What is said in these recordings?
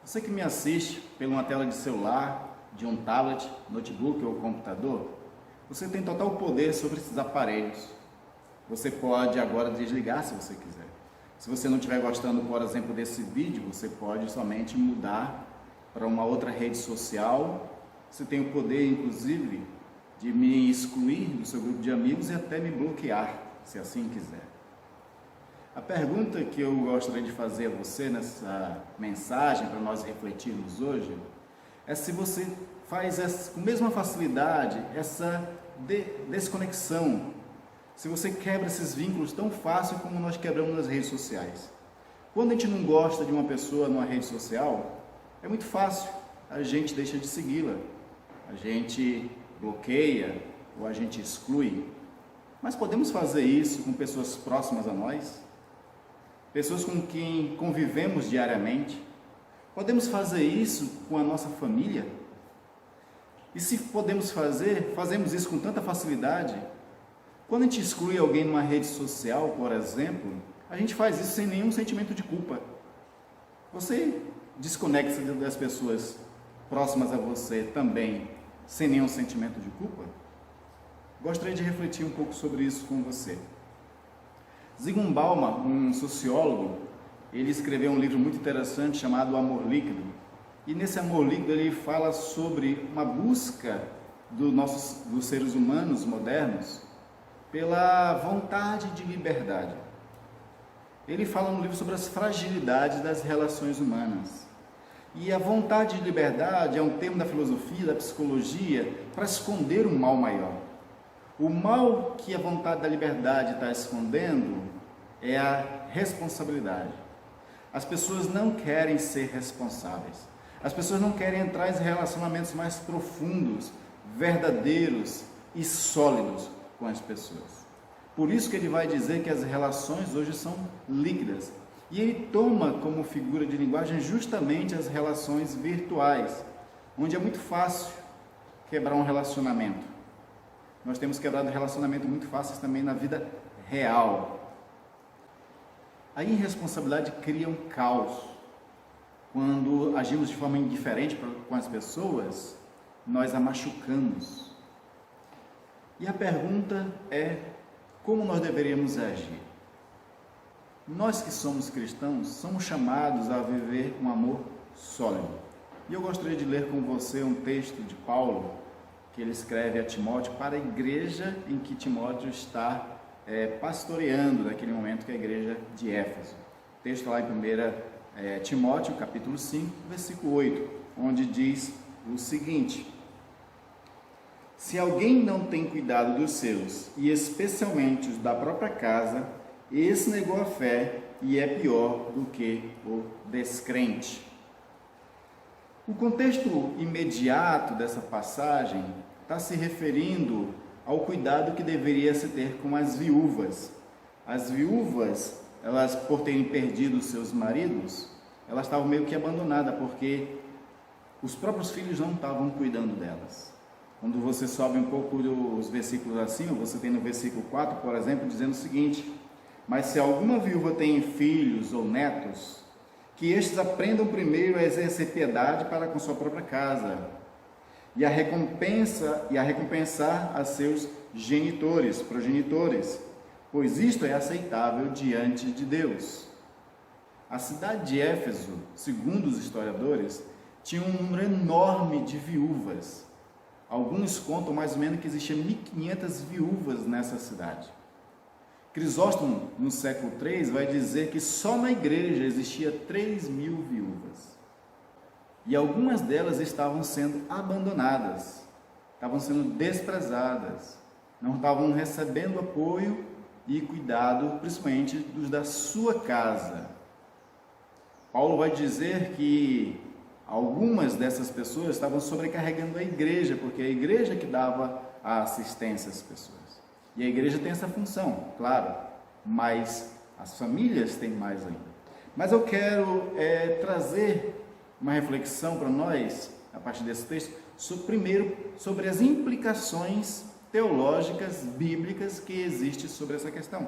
Você que me assiste pela uma tela de celular, de um tablet, notebook ou computador, você tem total poder sobre esses aparelhos. Você pode agora desligar se você quiser. Se você não estiver gostando, por exemplo, desse vídeo, você pode somente mudar para uma outra rede social. Você tem o poder, inclusive, de me excluir do seu grupo de amigos e até me bloquear, se assim quiser. A pergunta que eu gostaria de fazer a você nessa mensagem, para nós refletirmos hoje, é se você faz com a mesma facilidade essa desconexão, se você quebra esses vínculos tão fácil como nós quebramos nas redes sociais. Quando a gente não gosta de uma pessoa numa rede social, é muito fácil, a gente deixa de segui-la, a gente bloqueia ou a gente exclui. Mas podemos fazer isso com pessoas próximas a nós? Pessoas com quem convivemos diariamente? Podemos fazer isso com a nossa família? E se podemos fazer, fazemos isso com tanta facilidade, quando a gente exclui alguém numa rede social, por exemplo, a gente faz isso sem nenhum sentimento de culpa. Você desconecta das pessoas próximas a você também sem nenhum sentimento de culpa? Gostaria de refletir um pouco sobre isso com você. Zygmunt Bauman, um sociólogo, ele escreveu um livro muito interessante chamado Amor Líquido. E nesse Amor Líquido ele fala sobre uma busca dos seres humanos modernos pela vontade de liberdade. Ele fala no livro sobre as fragilidades das relações humanas. E a vontade de liberdade é um termo da filosofia, da psicologia, para esconder um mal maior. O mal que a vontade da liberdade está escondendo é a responsabilidade. As pessoas não querem ser responsáveis. As pessoas não querem entrar em relacionamentos mais profundos, verdadeiros e sólidos com as pessoas. Por isso que ele vai dizer que as relações hoje são líquidas. E ele toma como figura de linguagem justamente as relações virtuais, onde é muito fácil quebrar um relacionamento. Nós temos quebrado relacionamentos muito fáceis também na vida real. A irresponsabilidade cria um caos. Quando agimos de forma indiferente com as pessoas, nós a machucamos. E a pergunta é, como nós deveríamos agir? Nós que somos cristãos, somos chamados a viver um amor sólido. E eu gostaria de ler com você um texto de Paulo, que ele escreve a Timóteo, para a igreja em que Timóteo está pastoreando naquele momento, que é a igreja de Éfeso. O texto lá em 1 Timóteo, capítulo 5, versículo 8, onde diz o seguinte: se alguém não tem cuidado dos seus, e especialmente os da própria casa, esse negou a fé e é pior do que o descrente. O contexto imediato dessa passagem está se referindo ao cuidado que deveria se ter com as viúvas. As viúvas, elas, por terem perdido seus maridos, elas estavam meio que abandonadas, porque os próprios filhos não estavam cuidando delas. Quando você sobe um pouco os versículos acima, você tem no versículo 4, por exemplo, dizendo o seguinte: mas se alguma viúva tem filhos ou netos, que estes aprendam primeiro a exercer piedade para com sua própria casa, e a recompensar a seus progenitores, pois isto é aceitável diante de Deus. A cidade de Éfeso, segundo os historiadores, tinha um número enorme de viúvas. Alguns contam mais ou menos que existiam 1.500 viúvas nessa cidade. Crisóstomo, no século III, vai dizer que só na igreja existia 3.000 viúvas. E algumas delas estavam sendo abandonadas, estavam sendo desprezadas, não estavam recebendo apoio e cuidado, principalmente dos da sua casa. Paulo vai dizer que algumas dessas pessoas estavam sobrecarregando a igreja, porque é a igreja que dava a assistência às pessoas. E a igreja tem essa função, claro, mas as famílias têm mais ainda. Mas eu quero trazer uma reflexão para nós, a partir desse texto, primeiro sobre as implicações teológicas, bíblicas que existem sobre essa questão.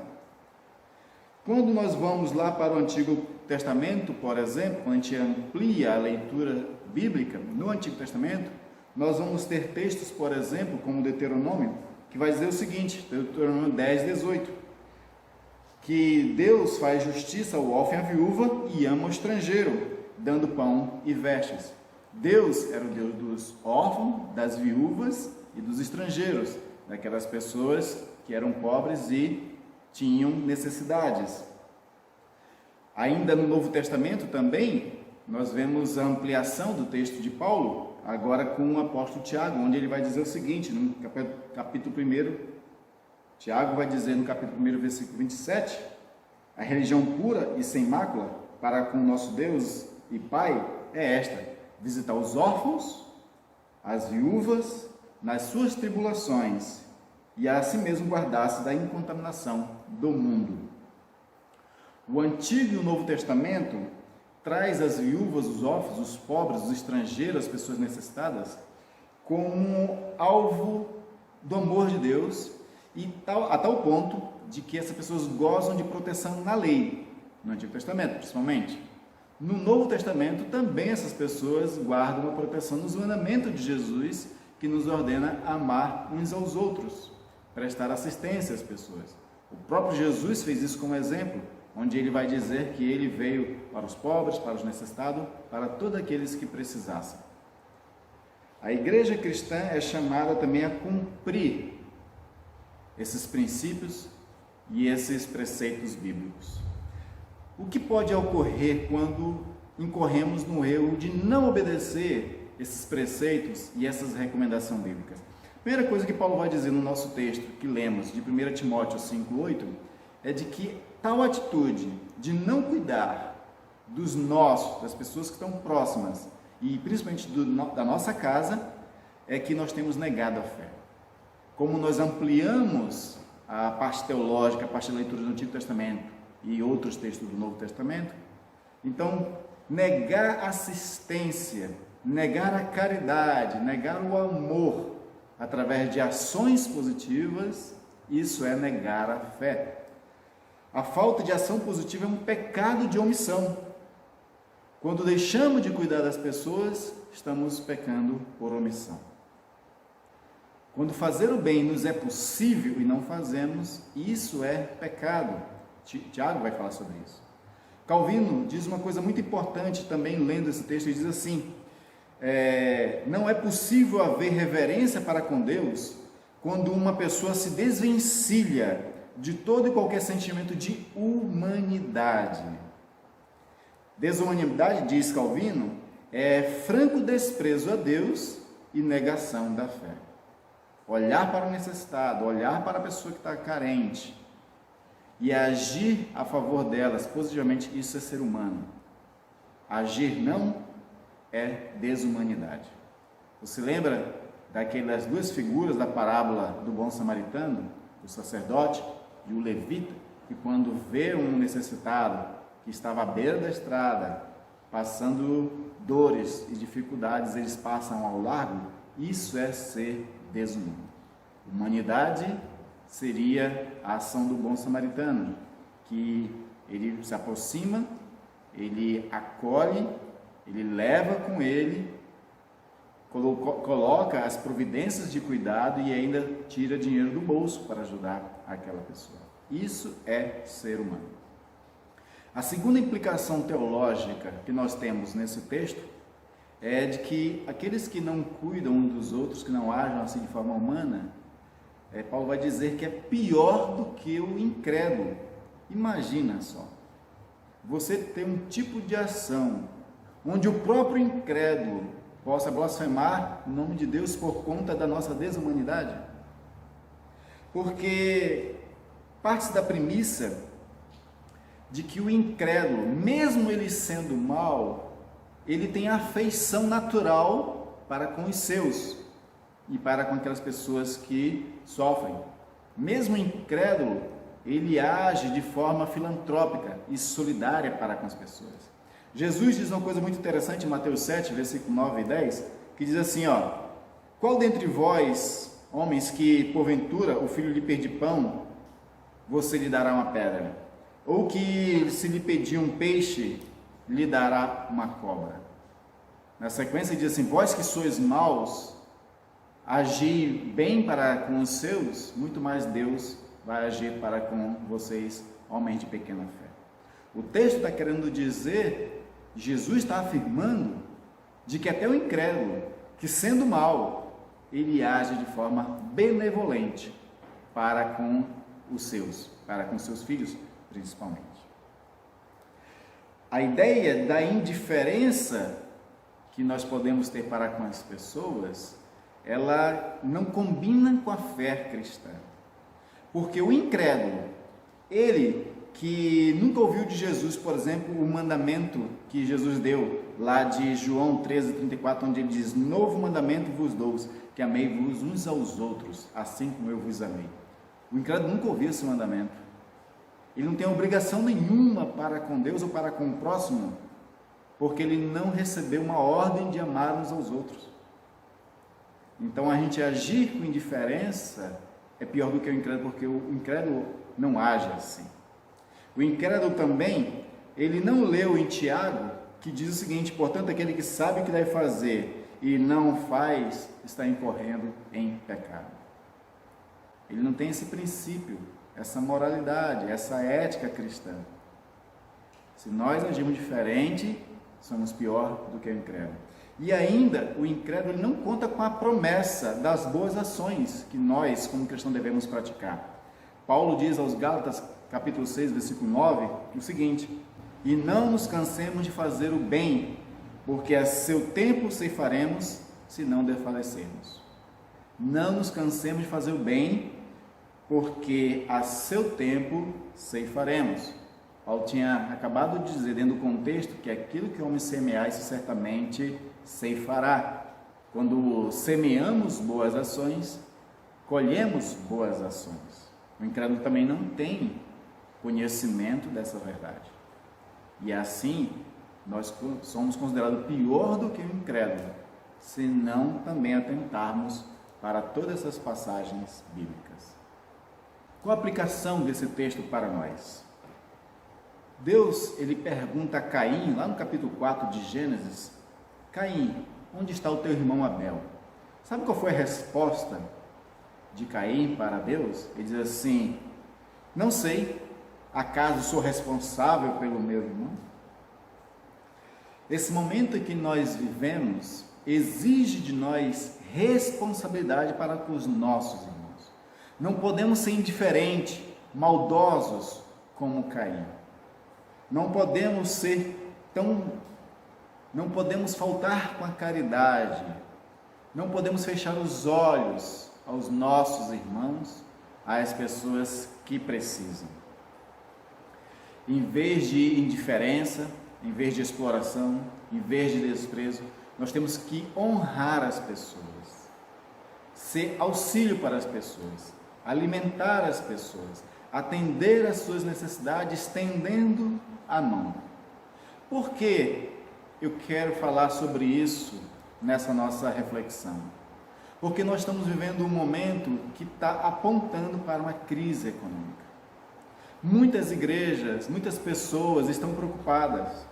Quando nós vamos lá para o Antigo Testamento, por exemplo, quando a gente amplia a leitura bíblica, no Antigo Testamento, nós vamos ter textos, por exemplo, como Deuteronômio, que vai dizer o seguinte, Deuteronômio 10, 18, que Deus faz justiça ao órfão e à viúva e ama o estrangeiro, dando pão e vestes. Deus era o Deus dos órfãos, das viúvas e dos estrangeiros, daquelas pessoas que eram pobres e tinham necessidades. Ainda no Novo Testamento também, nós vemos a ampliação do texto de Paulo, agora com o apóstolo Tiago, onde ele vai dizer o seguinte, no capítulo 1, Tiago vai dizer no capítulo 1, versículo 27, a religião pura e sem mácula para com o nosso Deus e Pai é esta: visitar os órfãos, as viúvas, nas suas tribulações, e a si mesmo guardar-se da incontaminação do mundo. O Antigo e o Novo Testamento traz as viúvas, os órfãos, os pobres, os estrangeiros, as pessoas necessitadas, como alvo do amor de Deus, e a tal ponto de que essas pessoas gozam de proteção na lei, no Antigo Testamento principalmente. No Novo Testamento também essas pessoas guardam a proteção nos mandamentos de Jesus, que nos ordena amar uns aos outros, prestar assistência às pessoas. O próprio Jesus fez isso como exemplo, onde ele vai dizer que ele veio para os pobres, para os necessitados, para todos aqueles que precisassem. A igreja cristã é chamada também a cumprir esses princípios e esses preceitos bíblicos. O que pode ocorrer quando incorremos no erro de não obedecer esses preceitos e essas recomendações bíblicas? Primeira coisa que Paulo vai dizer no nosso texto, que lemos, de 1 Timóteo 5,8, é de que tal atitude de não cuidar dos nossos, das pessoas que estão próximas, e principalmente da nossa casa, é que nós temos negado a fé. Como nós ampliamos a parte teológica, a parte da leitura do Antigo Testamento e outros textos do Novo Testamento, então negar assistência, negar a caridade, negar o amor através de ações positivas, isso é negar a fé. A falta de ação positiva é um pecado de omissão. Quando deixamos de cuidar das pessoas, estamos pecando por omissão. Quando fazer o bem nos é possível e não fazemos, isso é pecado. Tiago vai falar sobre isso. Calvino diz uma coisa muito importante também, lendo esse texto, ele diz assim, não é possível haver reverência para com Deus quando uma pessoa se desvencilha de todo e qualquer sentimento de humanidade. Desumanidade, diz Calvino, é franco desprezo a Deus e negação da fé. Olhar para o necessitado, olhar para a pessoa que está carente e agir a favor delas positivamente, isso é ser humano. Agir não é desumanidade. Você lembra daquelas duas figuras da parábola do bom samaritano, o sacerdote e o levita, que quando vê um necessitado que estava à beira da estrada, passando dores e dificuldades, eles passam ao largo? Isso é ser desumano. Humanidade seria a ação do bom samaritano, que ele se aproxima, ele acolhe, ele leva com ele, coloca as providências de cuidado e ainda tira dinheiro do bolso para ajudar aquela pessoa. Isso é ser humano. A segunda implicação teológica que nós temos nesse texto é de que aqueles que não cuidam uns dos outros, que não agem assim de forma humana, Paulo vai dizer que é pior do que o incrédulo. Imagina só, você ter um tipo de ação onde o próprio incrédulo possa blasfemar o nome de Deus por conta da nossa desumanidade. Porque parte da premissa de que o incrédulo, mesmo ele sendo mau, ele tem afeição natural para com os seus e para com aquelas pessoas que sofrem. Mesmo incrédulo, ele age de forma filantrópica e solidária para com as pessoas. Jesus diz uma coisa muito interessante em Mateus 7, versículo 9 e 10, que diz assim, qual dentre vós, homens, que porventura o filho lhe pedir pão, você lhe dará uma pedra? Ou que se lhe pedir um peixe, lhe dará uma cobra. Na sequência diz assim: vós que sois maus, agir bem para com os seus, muito mais Deus vai agir para com vocês, homens de pequena fé. O texto está querendo dizer, Jesus está afirmando, de que até o incrédulo, que sendo mau, ele age de forma benevolente para com os seus, para com seus filhos principalmente. A ideia da indiferença que nós podemos ter para com as pessoas, ela não combina com a fé cristã. Porque o incrédulo, ele que nunca ouviu de Jesus, por exemplo, o mandamento que Jesus deu, lá de João 13:34, onde ele diz: novo mandamento vos dou, que amei-vos uns aos outros, assim como eu vos amei. O incrédulo nunca ouviu esse mandamento. Ele não tem obrigação nenhuma para com Deus ou para com o próximo, porque ele não recebeu uma ordem de amar uns aos outros. Então a gente agir com indiferença é pior do que o incrédulo, porque o incrédulo não age assim. O incrédulo também, ele não leu em Tiago, que diz o seguinte: portanto, aquele que sabe o que deve fazer e não faz, está incorrendo em pecado. Ele não tem esse princípio, essa moralidade, essa ética cristã. Se nós agimos diferente, somos pior do que o incrédulo. E ainda, o incrédulo não conta com a promessa das boas ações que nós, como cristãos, devemos praticar. Paulo diz aos Gálatas, capítulo 6, versículo 9, o seguinte: e não nos cansemos de fazer o bem, porque a seu tempo ceifaremos, se não desfalecermos. Não nos cansemos de fazer o bem, porque a seu tempo ceifaremos. Paulo tinha acabado de dizer, dentro do contexto, que aquilo que o homem semear, isso certamente ceifará. Quando semeamos boas ações, colhemos boas ações. O incrédulo também não tem conhecimento dessa verdade. E assim, nós somos considerados pior do que o incrédulo, se não também atentarmos para todas essas passagens bíblicas. Qual a aplicação desse texto para nós? Deus, ele pergunta a Caim, lá no capítulo 4 de Gênesis: Caim, onde está o teu irmão Abel? Sabe qual foi a resposta de Caim para Deus? Ele diz assim: não sei, acaso sou responsável pelo meu irmão? Esse momento em que nós vivemos exige de nós responsabilidade para com os nossos irmãos. Não podemos ser indiferentes, maldosos como Caim. Não podemos faltar com a caridade. Não podemos fechar os olhos aos nossos irmãos, às pessoas que precisam. Em vez de indiferença, em vez de exploração, em vez de desprezo, nós temos que honrar as pessoas, ser auxílio para as pessoas, alimentar as pessoas, atender às suas necessidades, estendendo a mão. Por que eu quero falar sobre isso nessa nossa reflexão? Porque nós estamos vivendo um momento que está apontando para uma crise econômica. Muitas igrejas, muitas pessoas estão preocupadas.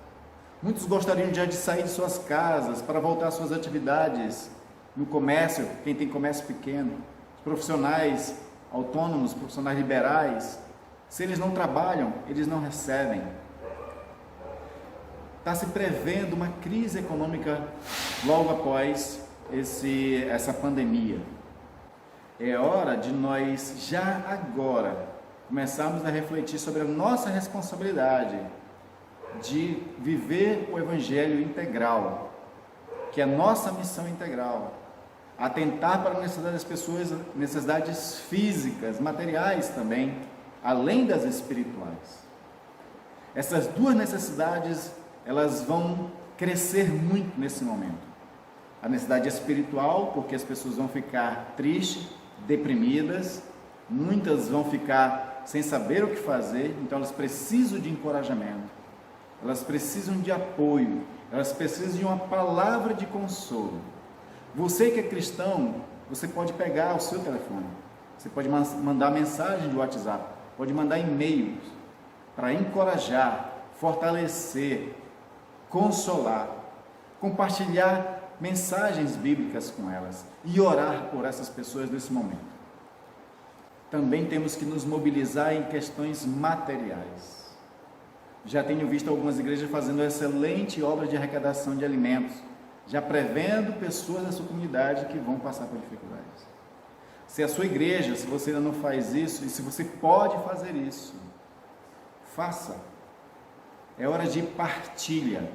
Muitos gostariam já de sair de suas casas para voltar às suas atividades no comércio, quem tem comércio pequeno, os profissionais autônomos, profissionais liberais. Se eles não trabalham, eles não recebem. Está se prevendo uma crise econômica logo após essa pandemia. É hora de nós, já agora, começarmos a refletir sobre a nossa responsabilidade de viver o Evangelho integral, que é a nossa missão integral, atentar para a necessidade das pessoas, necessidades físicas, materiais também, além das espirituais. Essas duas necessidades, elas vão crescer muito nesse momento. A necessidade espiritual, porque as pessoas vão ficar tristes, deprimidas, muitas vão ficar sem saber o que fazer, então elas precisam de encorajamento, elas precisam de apoio, elas precisam de uma palavra de consolo. Você que é cristão, você pode pegar o seu telefone, você pode mandar mensagem de WhatsApp, pode mandar e-mails, para encorajar, fortalecer, consolar, compartilhar mensagens bíblicas com elas e orar por essas pessoas nesse momento. Também temos que nos mobilizar em questões materiais. Já tenho visto algumas igrejas fazendo excelente obra de arrecadação de alimentos, já prevendo pessoas da sua comunidade que vão passar por dificuldades. Se a sua igreja, se você ainda não faz isso, e se você pode fazer isso, faça. É hora de partilha,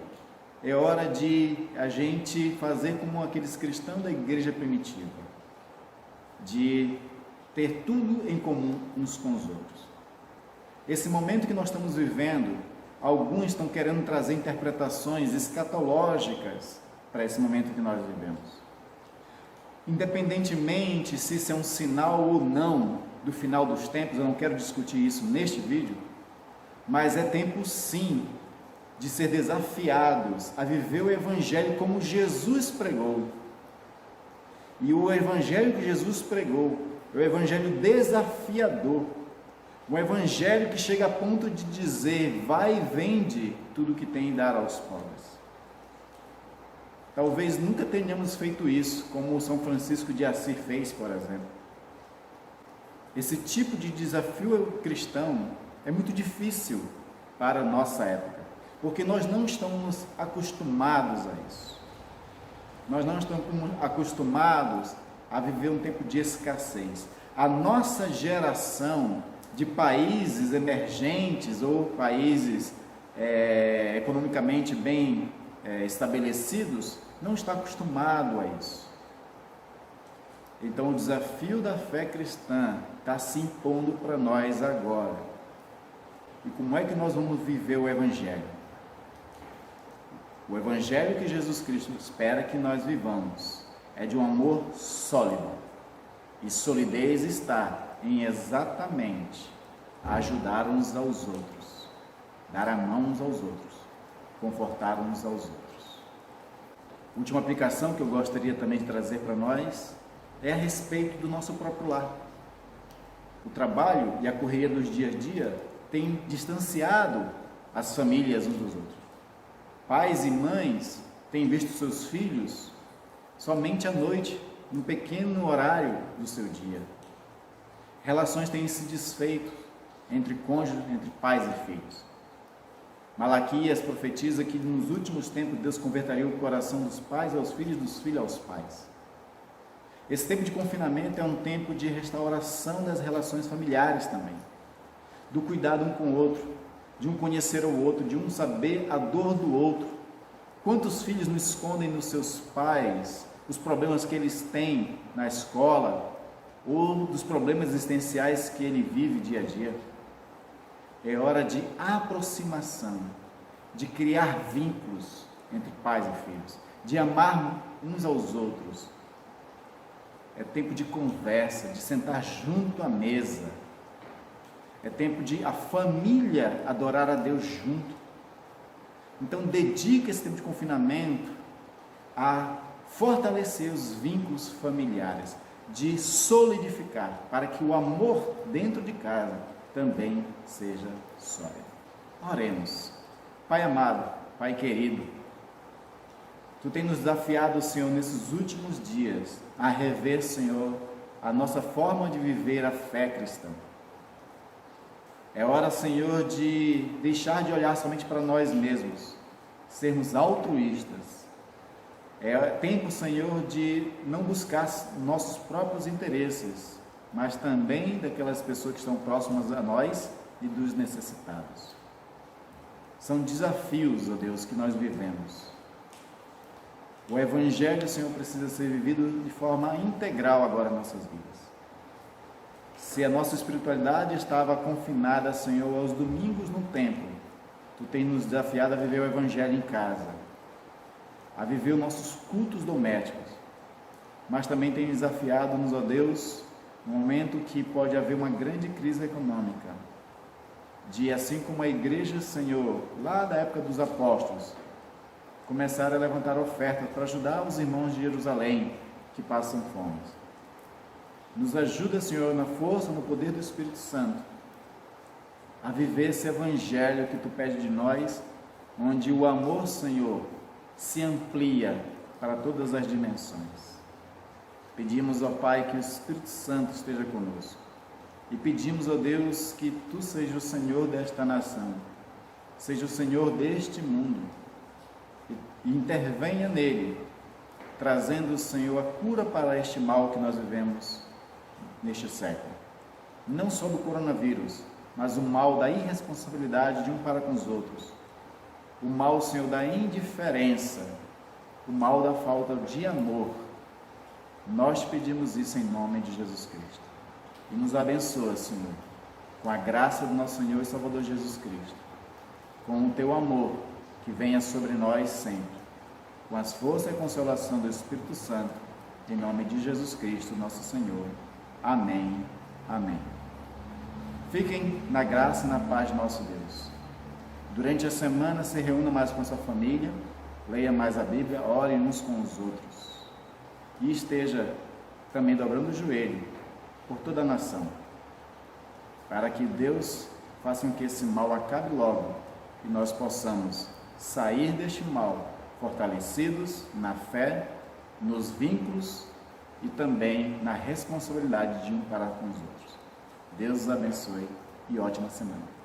é hora de a gente fazer como aqueles cristãos da igreja primitiva, de ter tudo em comum uns com os outros. Esse momento que nós estamos vivendo, alguns estão querendo trazer interpretações escatológicas para esse momento que nós vivemos. Independentemente se isso é um sinal ou não do final dos tempos, eu não quero discutir isso neste vídeo, mas é tempo sim de ser desafiados a viver o Evangelho como Jesus pregou. E o Evangelho que Jesus pregou é o Evangelho desafiador, um Evangelho que chega a ponto de dizer: vai e vende tudo que tem e dar aos pobres. Talvez nunca tenhamos feito isso, como São Francisco de Assis fez, por exemplo. Esse tipo de desafio cristão é muito difícil para a nossa época, porque nós não estamos acostumados a isso. Nós não estamos acostumados a viver um tempo de escassez. A nossa geração de países emergentes ou países economicamente bem estabelecidos não está acostumado a isso. Então o desafio da fé cristã está se impondo para nós agora. E como é que nós vamos viver o Evangelho? O Evangelho que Jesus Cristo espera que nós vivamos é de um amor sólido. E solidez está em exatamente ajudar uns aos outros, dar a mão uns aos outros, confortar uns aos outros. Última aplicação que eu gostaria também de trazer para nós é a respeito do nosso próprio lar. O trabalho e a correria dos dia a dia têm distanciado as famílias uns dos outros. Pais e mães têm visto seus filhos somente à noite, num pequeno horário do seu dia. Relações têm se desfeito entre cônjuges, entre pais e filhos. Malaquias profetiza que nos últimos tempos Deus converteria o coração dos pais aos filhos, dos filhos aos pais. Esse tempo de confinamento é um tempo de restauração das relações familiares também, do cuidado um com o outro, de um conhecer o outro, de um saber a dor do outro. Quantos filhos não escondem nos seus pais os problemas que eles têm na escola ou dos problemas existenciais que ele vive dia a dia? É hora de aproximação, de criar vínculos entre pais e filhos, de amar uns aos outros. É tempo de conversa, de sentar junto à mesa. É tempo de a família adorar a Deus junto. Então dedique esse tempo de confinamento a fortalecer os vínculos familiares, de solidificar, para que o amor dentro de casa também seja sólido. Oremos. Pai amado, Pai querido, Tu tens nos desafiado, Senhor, nesses últimos dias, a rever, Senhor, a nossa forma de viver a fé cristã. É hora, Senhor, de deixar de olhar somente para nós mesmos, sermos altruístas. É tempo, Senhor, de não buscar nossos próprios interesses, mas também daquelas pessoas que estão próximas a nós e dos necessitados. São desafios, ó Deus, que nós vivemos. O Evangelho, Senhor, precisa ser vivido de forma integral agora em nossas vidas. Se a nossa espiritualidade estava confinada, Senhor, aos domingos no templo, Tu tens nos desafiado a viver o Evangelho em casa, a viver os nossos cultos domésticos, mas também tem desafiado-nos, ó Deus, no momento que pode haver uma grande crise econômica, de assim como a igreja, Senhor, lá da época dos apóstolos, começar a levantar ofertas para ajudar os irmãos de Jerusalém que passam fome. Nos ajuda, Senhor, na força, no poder do Espírito Santo, a viver esse evangelho que tu pede de nós, onde o amor, Senhor, se amplia para todas as dimensões. Pedimos, ó Pai, que o Espírito Santo esteja conosco. E pedimos, ó Deus, que tu seja o Senhor desta nação, seja o Senhor deste mundo, e intervenha nele, trazendo, Senhor, a cura para este mal que nós vivemos neste século. Não só do coronavírus, mas o mal da irresponsabilidade de um para com os outros. O mal, Senhor, da indiferença, o mal da falta de amor. Nós pedimos isso em nome de Jesus Cristo. E nos abençoa, Senhor, com a graça do nosso Senhor e Salvador Jesus Cristo, com o teu amor que venha sobre nós sempre, com as forças e consolação do Espírito Santo, em nome de Jesus Cristo, nosso Senhor. Amém. Amém. Fiquem na graça e na paz de nosso Deus. Durante a semana, se reúna mais com a sua família, leia mais a Bíblia, ore uns com os outros. E esteja também dobrando o joelho por toda a nação, para que Deus faça com que esse mal acabe logo e nós possamos sair deste mal fortalecidos na fé, nos vínculos e também na responsabilidade de um para com os outros. Deus os abençoe e ótima semana.